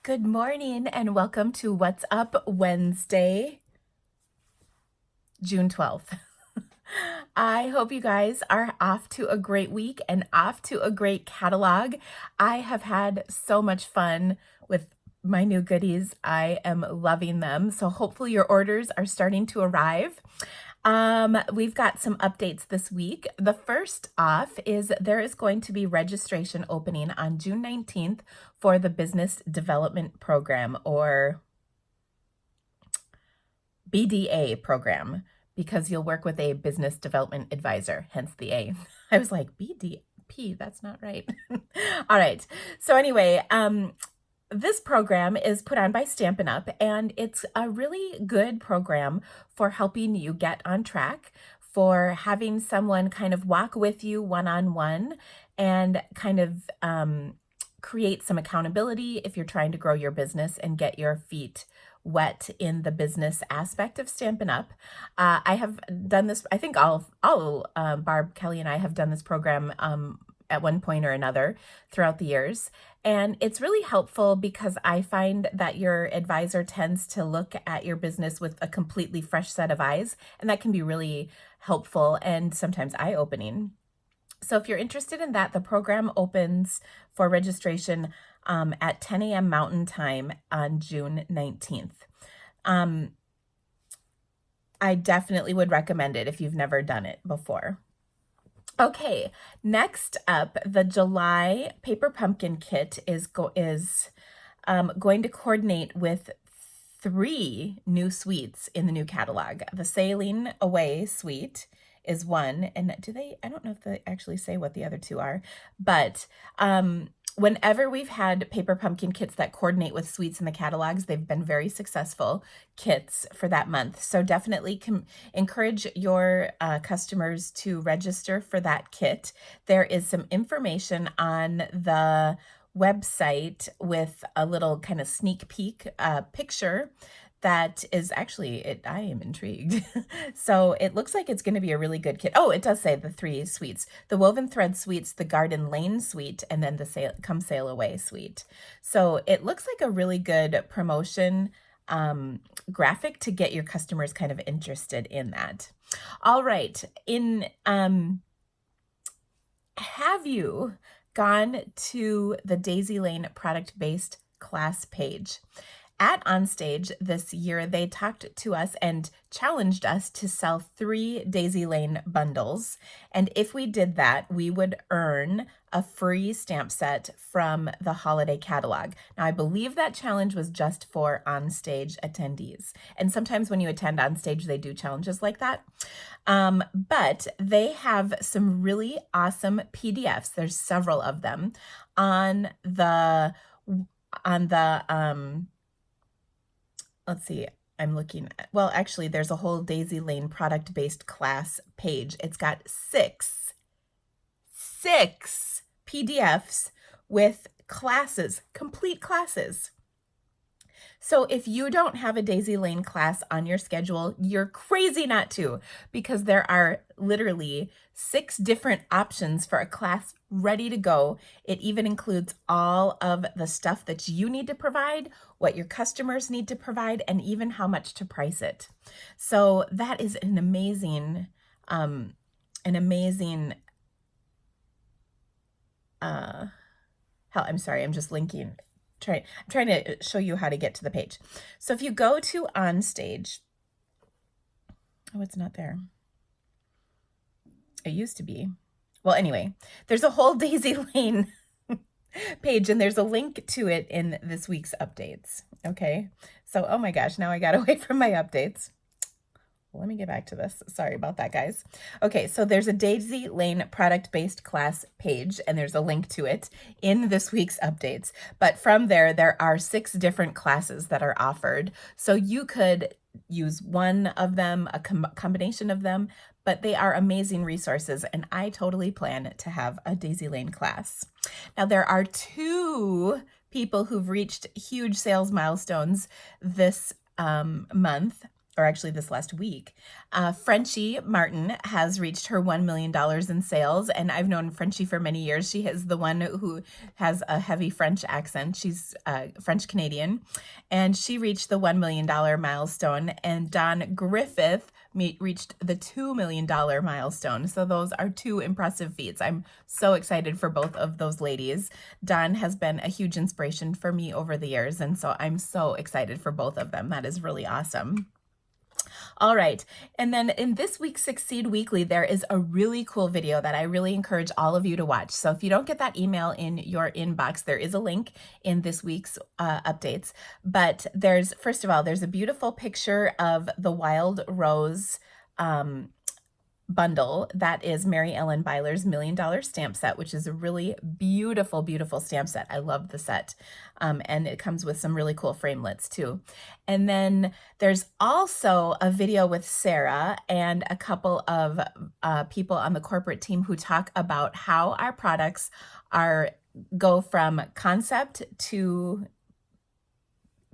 Good morning and welcome to What's Up Wednesday, June 12th. I hope you guys are off to a great week and off to a great catalog. I have had so much fun with my new goodies. I am loving them. So hopefully your orders are starting to arrive. We've got some updates this week. The first off is there is going to be registration opening on June 19th for the Business Development Program, or BDA program, because you'll work with a business development advisor, hence the A. I was like, BDP, that's not right. All right. So anyway, this program is put on by Stampin' Up, and it's a really good program for helping you get on track, for having someone kind of walk with you one-on-one and kind of create some accountability if you're trying to grow your business and get your feet wet in the business aspect of Stampin' Up. I have done this, I think all Barb, Kelly, and I have done this program at one point or another throughout the years. And it's really helpful because I find that your advisor tends to look at your business with a completely fresh set of eyes, and that can be really helpful and sometimes eye-opening. So if you're interested in that, the program opens for registration at 10 a.m. Mountain Time on June 19th. I definitely would recommend it if you've never done it before. Okay, next up, the July Paper Pumpkin Kit is going to coordinate with 3 new suites in the new catalog. The Sailing Away suite is one, and I don't know if they actually say what the other 2 are, but whenever we've had Paper Pumpkin kits that coordinate with suites in the catalogs, they've been very successful kits for that month. So definitely encourage your customers to register for that kit. There is some information on the website with a little kind of sneak peek picture that is actually, I am intrigued. So it looks like it's going to be a really good kit. Oh, it does say the 3 suites: the Woven Thread suites, the Garden Lane suite, and then the Come Sail Away suite. So it looks like a really good promotion graphic to get your customers kind of interested in that. All right. Have you gone to the Daisy Lane product-based class page? At Onstage this year, they talked to us and challenged us to sell 3 Daisy Lane bundles. And if we did that, we would earn a free stamp set from the holiday catalog. Now, I believe that challenge was just for Onstage attendees. And sometimes when you attend Onstage, they do challenges like that. But they have some really awesome PDFs. There's several of them on the let's see, I'm looking at, well, actually, there's a whole Daisy Lane product-based class page. It's got six PDFs with classes, complete classes. So if you don't have a Daisy Lane class on your schedule, you're crazy not to, because there are literally 6 different options for a class ready to go. It even includes all of the stuff that you need to provide, what your customers need to provide, and even how much to price it. So that is an amazing, I'm sorry, I'm just linking. I'm trying to show you how to get to the page. So if you go to Onstage, oh, it's not there. It used to be. Well, anyway, there's a whole Daisy Lane page, and there's a link to it in this week's updates. Okay, so oh my gosh, now I got away from my updates. Let me get back to this. Sorry about that, guys. Okay, so there's a Daisy Lane product-based class page, and there's a link to it in this week's updates. But from there are 6 different classes that are offered. So you could use one of them, a combination of them, but they are amazing resources, and I totally plan to have a Daisy Lane class. Now, there are 2 people who've reached huge sales milestones this month. or actually this last week, Frenchie Martin has reached her $1 million in sales. And I've known Frenchie for many years. She is the one who has a heavy French accent. She's French Canadian. And she reached the $1 million milestone. And Don Griffith reached the $2 million milestone. So those are two impressive feats. I'm so excited for both of those ladies. Don has been a huge inspiration for me over the years. And so I'm so excited for both of them. That is really awesome. All right. And then in this week's Succeed Weekly, there is a really cool video that I really encourage all of you to watch. So if you don't get that email in your inbox, there is a link in this week's updates. But first of all, there's a beautiful picture of the Wild Rose bundle that is Mary Ellen Byler's $1 Million stamp set, which is a really beautiful, beautiful stamp set. I love the set. And it comes with some really cool framelits too. And then there's also a video with Sarah and a couple of people on the corporate team who talk about how our products go from concept to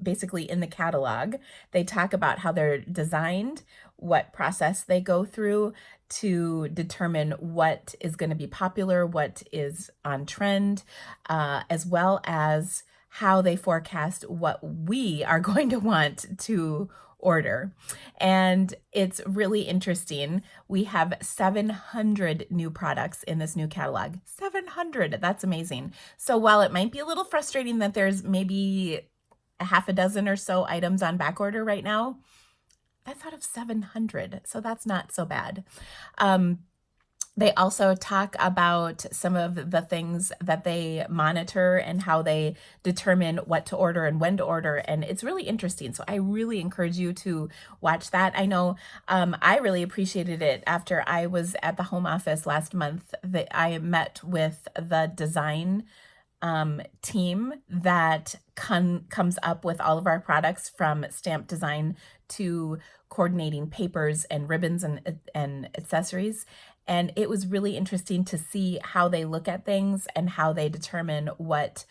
basically in the catalog. They talk about how they're designed, what process they go through to determine what is going to be popular, what is on trend, as well as how they forecast what we are going to want to order. And it's really interesting. We have 700 new products in this new catalog. 700, that's amazing. So while it might be a little frustrating that there's maybe a half a dozen or so items on back order right now, that's out of 700. So that's not so bad. They also talk about some of the things that they monitor and how they determine what to order and when to order. And it's really interesting. So I really encourage you to watch that. I know I really appreciated it after I was at the home office last month that I met with the design team that comes up with all of our products, from stamp design to coordinating papers and ribbons and accessories. And it was really interesting to see how they look at things and how they determine what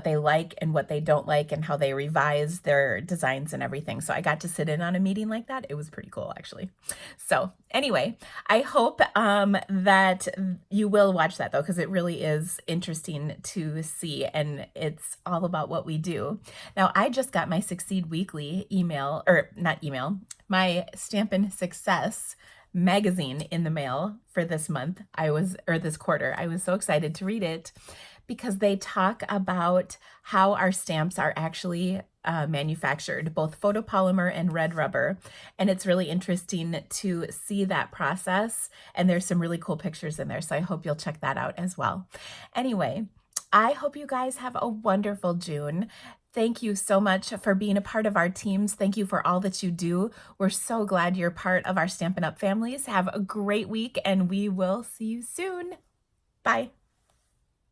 they like and what they don't like, and how they revise their designs and everything. So I got to sit in on a meeting like that. It was pretty cool, actually. So anyway, I hope that you will watch that, though, because it really is interesting to see, and it's all about what we do. Now, I just got my Succeed Weekly email, or not email, my Stampin' Success magazine in the mail for this month. This quarter. I was so excited to read it because they talk about how our stamps are actually manufactured, both photopolymer and red rubber. And it's really interesting to see that process. And there's some really cool pictures in there. So I hope you'll check that out as well. Anyway, I hope you guys have a wonderful June. Thank you so much for being a part of our teams. Thank you for all that you do. We're so glad you're part of our Stampin' Up! Families. Have a great week, and we will see you soon. Bye.